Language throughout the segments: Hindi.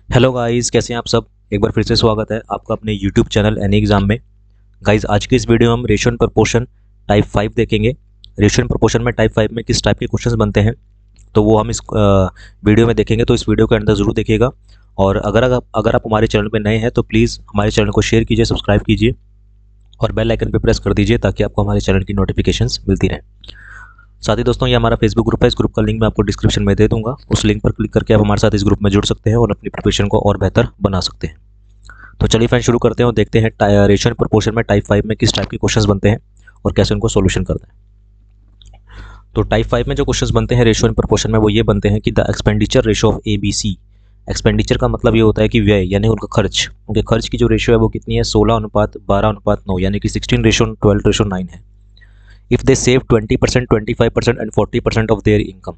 हेलो गाइस, कैसे हैं आप सब। एक बार फिर से स्वागत है आपका अपने यूट्यूब चैनल एनी एग्जाम में। गाइस, आज की इस वीडियो में हम रेशियो एंड प्रोपोर्शन टाइप 5 देखेंगे। रेशियो एंड प्रोपोर्शन में टाइप 5 में किस टाइप के क्वेश्चंस बनते हैं तो वो हम इस वीडियो में देखेंगे। तो इस वीडियो के अंदर ज़रूर देखिएगा। और अगर आप हमारे चैनल पर नए हैं तो प्लीज़ हमारे चैनल को शेयर कीजिए, सब्सक्राइब कीजिए और बेल आइकन पर प्रेस कर दीजिए ताकि आपको हमारे चैनल की नोटिफिकेशंस मिलती रहें। साथ ही दोस्तों, ये हमारा फेसबुक ग्रुप है। इस ग्रुप का लिंक मैं आपको डिस्क्रिप्शन में दे दूंगा। उस लिंक पर क्लिक करके आप हमारे साथ इस ग्रुप में जुड़ सकते हैं और अपनी प्रिपरेशन को और बेहतर बना सकते हैं। तो चलिए फ्रेंड, शुरू करते हैं और देखते हैं रेशियो एंड प्रोपोर्शन में टाइप 5 में किस टाइप के क्वेश्चंस बनते हैं और कैसे उनको सॉल्यूशन करते हैं। तो टाइप 5 में जो क्वेश्चंस बनते हैं रेशियो एंड प्रोपोर्शन में वो ये बनते हैं कि the expenditure ratio of ABC। Expenditure का मतलब ये होता है कि व्यय यानी उनका खर्च, उनके खर्च की जो रेशियो है वो कितनी है, 16:12:9 यानी कि 16:12:9 है। If they save 20%, 25% and 40% of their income.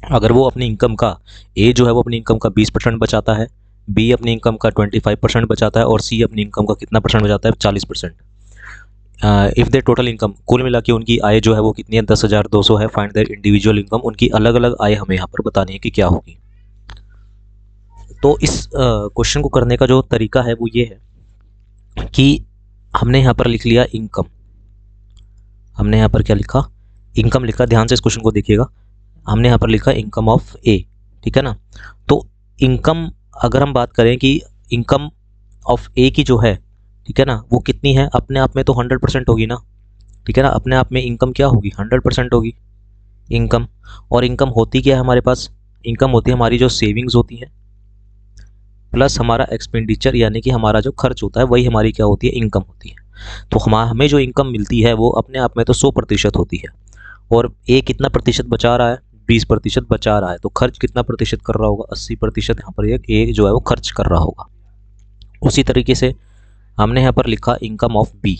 अगर वो अपनी इनकम का, ए जो है वो अपनी इनकम का 20% बचाता है, बी अपनी इनकम का 25% बचाता है और सी अपनी इनकम का कितना परसेंट बचाता है, 40%। इफ़ दे टोटल इनकम, कुल मिला के उनकी आय जो है वो कितनी है, 10,200 है। फाइंड देयर इंडिविजुअल इनकम, उनकी अलग अलग आय हमें यहाँ पर बतानी है कि क्या होगी। तो इस क्वेश्चन को करने का जो तरीका है वो ये है कि हमने यहाँ पर लिख लिया इनकम। हमने यहाँ पर क्या लिखा, इनकम लिखा। ध्यान से इस क्वेश्चन को देखिएगा। हमने यहाँ पर लिखा इनकम ऑफ ए, ठीक है ना। तो इनकम, अगर हम बात करें कि इनकम ऑफ ए की जो है, ठीक है ना, वो कितनी है, अपने आप में तो 100% होगी ना, ठीक है ना। अपने आप में इनकम क्या होगी, 100% होगी इनकम। और इनकम होती क्या है हमारे पास, इनकम होती है हमारी जो सेविंग्स होती है प्लस हमारा एक्सपेंडिचर यानी कि हमारा जो खर्च होता है वही हमारी क्या होती है, इनकम होती है। तो हमें जो इनकम मिलती है वो अपने आप में तो 100% होती है। और ए कितना प्रतिशत बचा रहा है, 20% बचा रहा है। तो खर्च कितना प्रतिशत कर रहा होगा, 80% यहाँ पर ए जो है वो खर्च कर रहा होगा। उसी तरीके से हमने यहाँ पर लिखा income of B.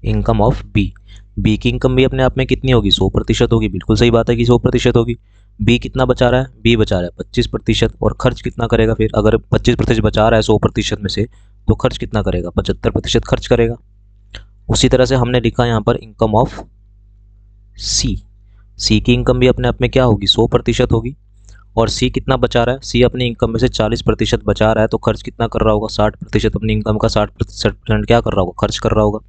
Income of B, B की इनकम भी अपने आप में कितनी होगी, 100% होगी। बिल्कुल सही बात है कि 100% होगी। बी कितना बचा रहा है, बी बचा रहा है 25%। और खर्च कितना करेगा फिर, अगर 25% बचा रहा है 100% में से, तो खर्च कितना करेगा, 75% खर्च करेगा। उसी तरह से हमने लिखा यहाँ पर इनकम ऑफ सी। सी की इनकम भी अपने आप में क्या होगी, 100% होगी। और सी कितना बचा रहा है, सी अपनी इनकम में से 40% बचा रहा है। तो खर्च कितना कर रहा होगा, 60%। अपनी इनकम का 60% क्या कर रहा होगा, खर्च कर रहा होगा।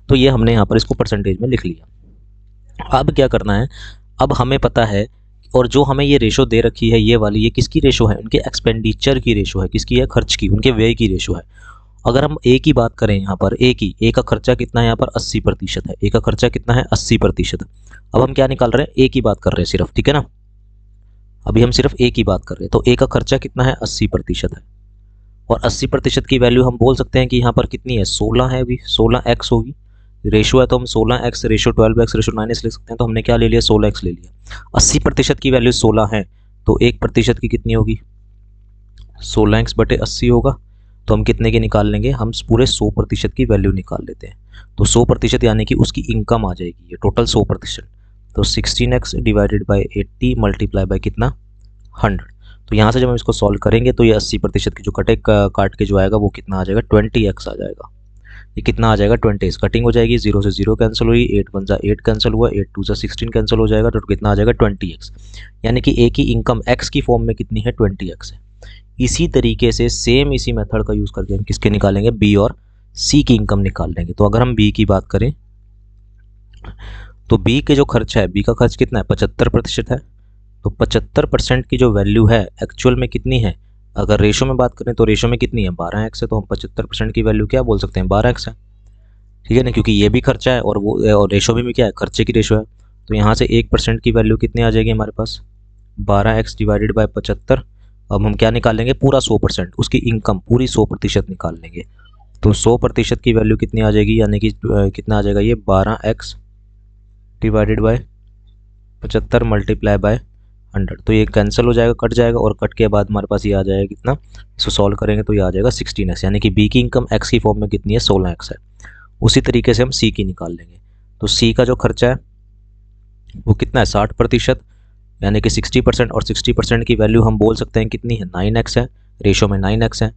तो ये हमने यहाँ पर इसको परसेंटेज में लिख लिया। अब क्या करना है, अब हमें पता है, और जो हमें ये रेशो दे रखी है ये वाली, ये किसकी रेशो है, उनके एक्सपेंडिचर की रेशो है। किसकी है, खर्च की, उनके व्यय की रेशो है। अगर हम ए की बात करें यहाँ पर, ए का खर्चा कितना है यहाँ पर, 80% है। ए का खर्चा कितना है, 80%। अब हम क्या निकाल रहे हैं, ए की बात कर रहे हैं सिर्फ, ठीक है ना। अभी हम सिर्फ ए की बात कर रहे हैं। तो ए का खर्चा कितना है, 80% है। और 80% की वैल्यू हम बोल सकते हैं कि यहाँ पर कितनी है, 16 है। अभी 16x होगी। रेशो है तो हम 16x, ratio 12x, ratio 9x ले सकते हैं। तो हमने क्या ले लिया, 16x ले लिया। 80% की वैल्यू 16 है तो 1% की कितनी होगी, 16x/80 होगा। तो हम कितने की निकाल लेंगे, हम पूरे 100% की वैल्यू निकाल लेते हैं। तो 100% यानी कि उसकी इनकम आ जाएगी, ये टोटल 100%। तो 16x divided by 80 multiply by कितना, 100। तो यहाँ से जब हम इसको सॉल्व करेंगे तो ये 80% की जो काट के जो आएगा वो कितना आ जाएगा, 20x आ जाएगा। ये कितना आ जाएगा, 20x। कटिंग हो जाएगी, 0 से 0 कैंसिल हुई, 8 1 जा 8 कैंसिल हुआ, 8 2 जा 16 कैंसिल हो जाएगा। तो कितना आ जाएगा, 20x। यानी कि ए की इनकम x की फॉर्म में कितनी है, 20x है। इसी तरीके से सेम इसी मेथड का यूज़ करके हम किसके निकालेंगे, बी और सी की इनकम निकाल लेंगे। तो अगर हम बी की बात करें तो बी के जो खर्च है, बी का खर्च कितना है, 75% है। तो 75% की जो वैल्यू है एक्चुअल में कितनी है, अगर रेशो में बात करें तो रेशो में कितनी है, 12x है। तो हम 75% की वैल्यू क्या बोल सकते हैं, 12x है, ठीक है ना, क्योंकि ये भी खर्चा है और वो और रेशो में भी क्या है, खर्चे की रेशो है। तो यहाँ से 1% की वैल्यू कितनी आ जाएगी हमारे पास, 12x डिवाइडेड बाई 75। अब हम क्या निकाल लेंगे, पूरा 100%, उसकी इनकम पूरी 100% निकाल लेंगे। तो 100% की वैल्यू कितनी आ जाएगी, यानी कि कितना आ जाएगा ये, 12x divided by 75 multiply by 100। तो ये कैंसिल हो जाएगा, कट जाएगा। और कट के बाद हमारे पास ये आ जाएगा कितना, इसको सॉल्व करेंगे तो ये आ जाएगा 16x। यानी कि बी की इनकम x की फॉर्म में कितनी है, 16x है। उसी तरीके से हम सी की निकाल लेंगे। तो सी का जो खर्चा है वो कितना है, 60%, यानी कि 60%। और 60% की वैल्यू हम बोल सकते हैं कितनी है, 9x है। रेशो में 9x है।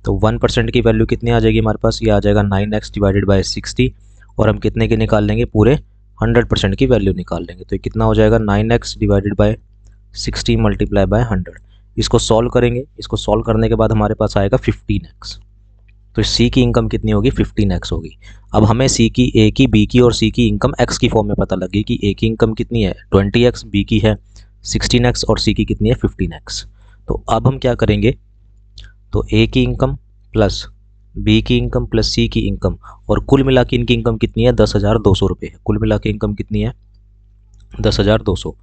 तो 1% की वैल्यू कितनी आ जाएगी हमारे पास, ये आ जाएगा 9x डिवाइडेड बाई 60। और हम कितने के निकाल लेंगे, पूरे 100% की वैल्यू निकाल लेंगे। तो ये कितना हो जाएगा, 9x divided by 60 multiply by 100। इसको सॉल्व करेंगे, इसको सॉल्व करने के बाद हमारे पास आएगा 15x। तो सी की इनकम कितनी होगी, 15x होगी। अब हमें सी की, ए की, बी की और सी की इनकम x की फॉर्म में पता लगी कि ए की इनकम कितनी है 20x, बी की है 16x और सी की कितनी है 15x। तो अब हम क्या करेंगे, तो ए की इनकम प्लस बी की इनकम प्लस सी की इनकम, और कुल मिला के इनकी इनकम कितनी है 10,200 रुपये है। कुल मिला के इनकम कितनी है 10,200।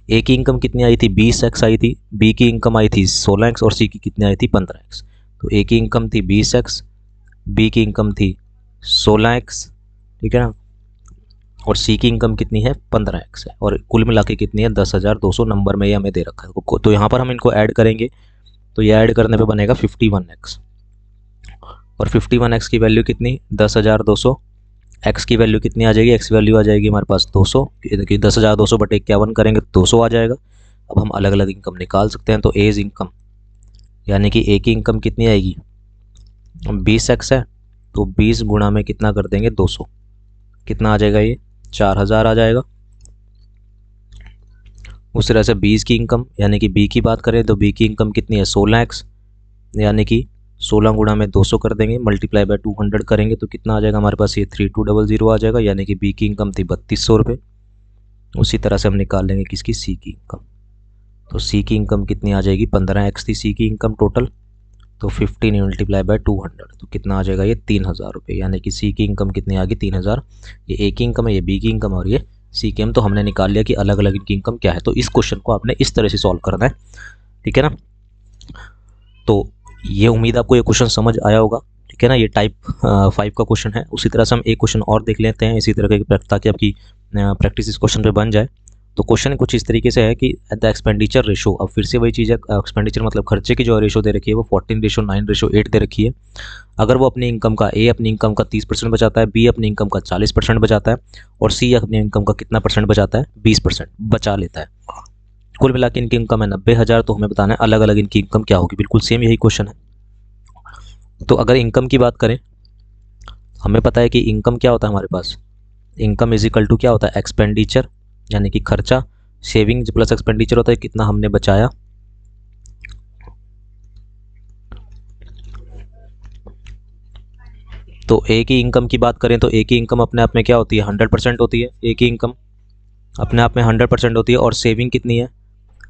ए की इनकम कितनी आई थी 20x आई थी, बी की इनकम आई थी 16x और सी की कितनी आई थी 15x। तो ए की इनकम थी 20x, बी की इनकम थी 16x, ठीक है ना, और सी की इनकम कितनी है 15x है, और कुल मिला के कितनी है 10,200 नंबर में ये हमें दे रखा है। तो यहाँ पर हम इनको ऐड करेंगे, तो ये ऐड करने पे बनेगा 51x, और 51x की वैल्यू कितनी 10,200, x की वैल्यू कितनी आ जाएगी, x की वैल्यू आ जाएगी हमारे पास 200, देखिए 10,200 बटे 51 करेंगे तो 200 आ जाएगा। अब हम अलग अलग इनकम निकाल सकते हैं। तो एज इनकम यानी कि ए की इनकम कितनी आएगी 20x है, तो 20 गुणा में कितना कर देंगे 200, कितना आ जाएगा ये 4,000 आ जाएगा। उस तरह से 20 की इनकम यानी कि बी की बात करें तो बी की इनकम कितनी है 16x, यानी कि 16 गुणा में 200 कर देंगे, मल्टीप्लाई बाय 200 करेंगे तो कितना आ जाएगा हमारे पास ये 3200 आ जाएगा, यानी कि बी की इनकम थी 3200 रुपये। उसी तरह से हम निकाल लेंगे किसकी, सी की इनकम। तो सी की इनकम कितनी आ जाएगी 15x थी सी की इनकम टोटल, तो 15 मल्टीप्लाई बाय 200 तो कितना आ जाएगा ये 3,000 रुपये, यानी कि सी की इनकम कितनी आ गई 3,000। ये ए की इनकम है, ये बी की इनकम और ये सी की इनकम। तो हमने निकाल लिया कि अलग अलग इनकी इनकम क्या है। तो इस क्वेश्चन को आपने इस तरह से सॉल्व करना है, ठीक है ना। तो ये उम्मीद आपको ये क्वेश्चन समझ आया होगा, ठीक है ना। ये टाइप 5 का क्वेश्चन है। उसी तरह से हम एक क्वेश्चन और देख लेते हैं इसी तरह के, ताकि आपकी प्रैक्टिस इस क्वेश्चन पे बन जाए। तो क्वेश्चन कुछ इस तरीके से है कि द एक्सपेंडिचर रेशो, अब फिर से वही चीज़ है, एक्सपेंडिचर मतलब खर्चे की जो रेशो दे रखी है वो 14:9:8 दे रखी है। अगर वो अपनी इनकम का, ए अपनी इनकम का 30% बचाता है, बी अपनी इनकम का 40% बचाता है और सी अपनी इनकम का कितना परसेंट बचाता है 20% बचा लेता है। कुल मिला के इनकी इनकम है 90,000। तो हमें बताना है अलग अलग इनकी इनकम क्या होगी। बिल्कुल सेम यही क्वेश्चन है। तो अगर इनकम की बात करें, हमें पता है कि इनकम क्या होता है हमारे पास, इनकम इज इक्वल टू क्या होता है एक्सपेंडिचर यानी कि खर्चा, सेविंग प्लस एक्सपेंडिचर होता है कितना हमने बचाया। तो ए की इनकम की बात करें तो ए की इनकम अपने आप में क्या होती है 100% होती है। ए की इनकम अपने आप में 100% होती है। और सेविंग कितनी है,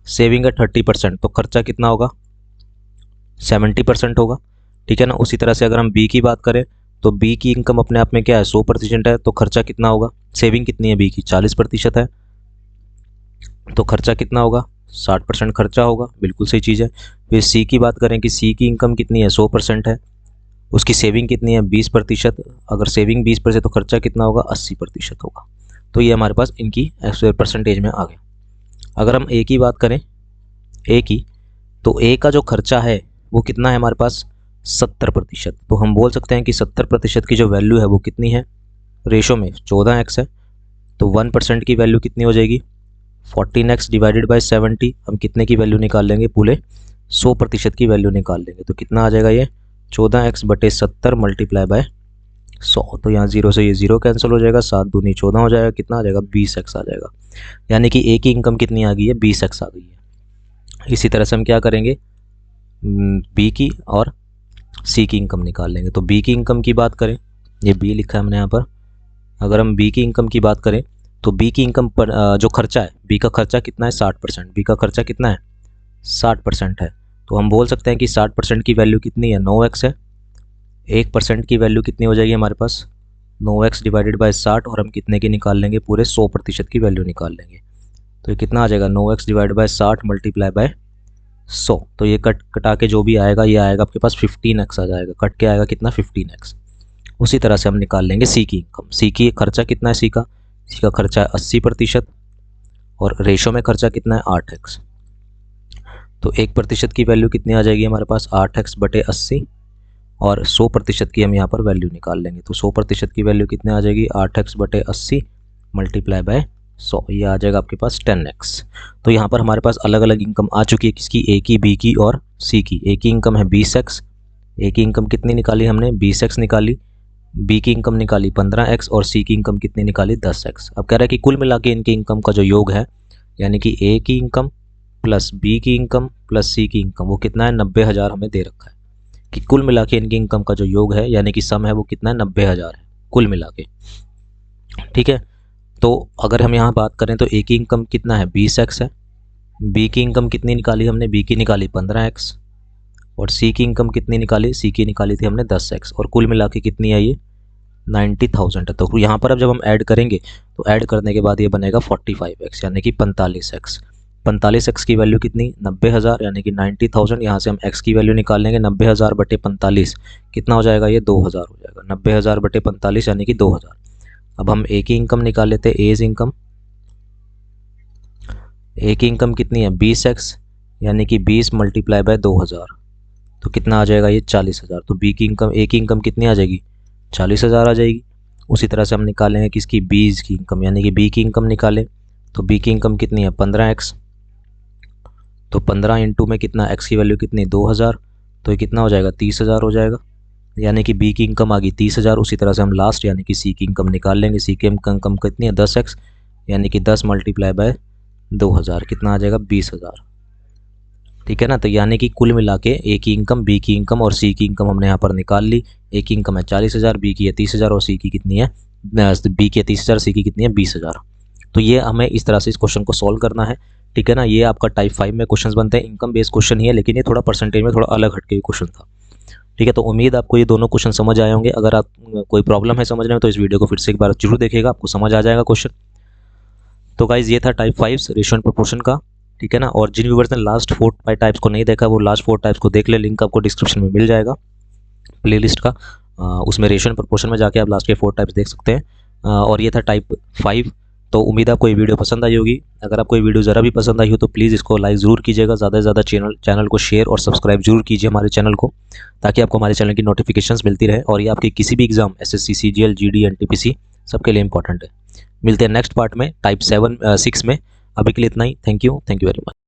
सेविंग है 30%। तो खर्चा कितना होगा 70% होगा, ठीक है ना। उसी तरह से अगर हम बी की बात करें तो बी की इनकम अपने आप में क्या है 100% है। तो खर्चा कितना होगा, सेविंग कितनी है बी की 40% है, तो खर्चा कितना होगा 60% खर्चा होगा। बिल्कुल सही चीज़ है। फिर सी की बात करें कि सी की इनकम कितनी है 100% है, उसकी सेविंग कितनी है 20%। अगर सेविंग 20% तो खर्चा कितना होगा 80% होगा। तो ये हमारे पास इनकी परसेंटेज में आ गया। अगर हम ए की बात करें, ए की, तो ए का जो खर्चा है वो कितना है हमारे पास 70%। तो हम बोल सकते हैं कि 70% की जो वैल्यू है वो कितनी है, रेशो में 14x है। तो 1% की वैल्यू कितनी हो जाएगी 14x डिवाइडेड बाय 70। हम कितने की वैल्यू निकाल लेंगे, पूरे 100% की वैल्यू निकाल लेंगे। तो कितना आ जाएगा ये 14x बटे 70 मल्टीप्लाई बाय 100। तो यहाँ 0 से ये 0 कैंसिल हो जाएगा, 7 दूनी 14 हो जाएगा, कितना आ जाएगा 20x आ जाएगा। यानी कि ए की इनकम कितनी आ गई है 20x आ गई है। इसी तरह से हम क्या करेंगे, बी की और सी की इनकम निकाल लेंगे। तो बी की इनकम की बात करें, ये बी लिखा है हमने यहाँ पर। अगर हम बी की इनकम की बात करें तो बी की इनकम पर जो खर्चा है, बी का खर्चा कितना है 60%। बी का खर्चा कितना है 60% है। तो हम बोल सकते हैं कि 60% की वैल्यू कितनी है 9x है। 1% की वैल्यू कितनी हो जाएगी हमारे पास 9x डिवाइडेड बाय 60, और हम कितने की निकाल लेंगे पूरे 100% की वैल्यू निकाल लेंगे। तो ये कितना आ जाएगा 9x divide by 60 multiply by 100। तो ये कटा के जो भी आएगा ये आएगा आपके पास 15x आ जाएगा। कट के आएगा कितना 15x। उसी तरह से हम निकाल लेंगे सी की इनकम। सी की खर्चा कितना है, सी का खर्चा है 80% और रेशो में खर्चा कितना है 8x। तो 1% की वैल्यू कितनी आ जाएगी हमारे पास 8x बटे 80, और 100% की हम यहाँ पर वैल्यू निकाल लेंगे। तो 100% की वैल्यू कितनी आ जाएगी 8x बटे 80 मल्टीप्लाई बाय 100, ये आ जाएगा आपके पास 10x। तो यहाँ पर हमारे पास अलग अलग इनकम आ चुकी है, किसकी, ए की, बी की और सी की। ए की इनकम है 20x, ए की इनकम कितनी निकाली हमने 20x निकाली, बी की इनकम निकाली 15x और सी की इनकम कितनी निकाली 10x। अब कह रहा है कि कुल मिला के इनकी इनकम का जो योग है, यानी कि ए की इनकम प्लस बी की इनकम प्लस सी की इनकम, वो कितना है 90,000 हमें दे रखा है कि कुल मिला के इनकी इनकम का जो योग है यानी कि सम है वो कितना है 90,000 है कुल मिला के। ठीक है, तो अगर हम यहाँ बात करें तो ए की इनकम कितना है 20x है, बी की इनकम कितनी निकाली हमने, बी की निकाली 15x, और सी की इनकम कितनी निकाली, सी की निकाली थी हमने 10x, और कुल मिला के कितनी है ये 90,000 है। तो यहाँ पर अब जब हम ऐड करेंगे तो ऐड करने के बाद ये बनेगा 45x यानी कि 45x। 45x की वैल्यू कितनी 90,000 यानी कि 90,000। यहाँ से हम x की वैल्यू निकाल लेंगे 90,000 बटे 45 कितना हो जाएगा, ये 2,000 हो जाएगा। 90,000 बटे 45 यानी कि 2,000। अब हम ए की इनकम निकाल लेते हैं, एज इनकम। ए की इनकम कितनी है 20x यानी कि 20 मल्टीप्लाई बाय 2,000 तो कितना आ जाएगा ये 40,000। तो बी की इनकम, ए की इनकम कितनी आ जाएगी 40,000 आ जाएगी। उसी तरह से हम निकालेंगे किसकी, बी की इनकम यानी कि बी की इनकम निकालें तो बी की इनकम कितनी है 15x, तो 15 इंटू में कितना x की वैल्यू कितनी 2,000 तो ये कितना हो जाएगा 30,000 हो जाएगा, यानी कि बी की इनकम आ गई 30,000। उसी तरह से हम लास्ट यानी कि सी की इनकम निकाल लेंगे। सी की इनकम कितनी है 10x यानी कि 10 मल्टीप्लाई बाय 2,000 कितना आ जाएगा 20,000। ठीक है ना, तो यानी कि कुल मिला के ए की इनकम, बी की इनकम और सी की इनकम हमने यहाँ पर निकाल ली। ए की इनकम है 40,000, बी की है 30,000 और सी की कितनी है, बी की है 30,000, सी की कितनी है 20,000। तो ये हमें इस तरह से इस क्वेश्चन को सॉल्व करना है। ठीक है ना, ये आपका टाइप 5 में क्वेश्चन बनते हैं, इनकम बेस्ड क्वेश्चन ही है, लेकिन ये थोड़ा परसेंटेज में थोड़ा अलग हटके क्वेश्चन था। ठीक है, तो उम्मीद आपको ये दोनों क्वेश्चन समझ आए होंगे। अगर आप कोई प्रॉब्लम है समझने में तो इस वीडियो को फिर से एक बार जरूर देखिएगा, आपको समझ आ जाएगा क्वेश्चन। तो गाइज ये था टाइप 5 रेशियो एंड प्रोपोर्शन का। ठीक है ना, और जिन व्यूवर्स ने लास्ट 4 टाइप्स को नहीं देखा वो लास्ट 4 टाइप्स को देख ले, लिंक आपको डिस्क्रिप्शन में मिल जाएगा प्लेलिस्ट का। उसमें रेशियो एंड प्रोपोर्शन में जाके आप लास्ट के 4 टाइप्स देख सकते हैं। और ये था टाइप 5। तो उम्मीद आपको ये वीडियो पसंद आई होगी। अगर आपको ये वीडियो ज़रा भी पसंद आई हो तो प्लीज़ इसको लाइक ज़रूर कीजिएगा, ज़्यादा से ज़्यादा चैनल को शेयर और सब्सक्राइब जरूर कीजिए हमारे चैनल को, ताकि आपको हमारे चैनल की नोटिफिकेशंस मिलती रहे। और ये आपकी किसी भी exam SSC CGL GD NTPC सबके लिए इंपॉर्टेंट है। मिलते हैं नेक्स्ट पार्ट में टाइप 6 में। अभी के लिए इतना ही। Thank you very much.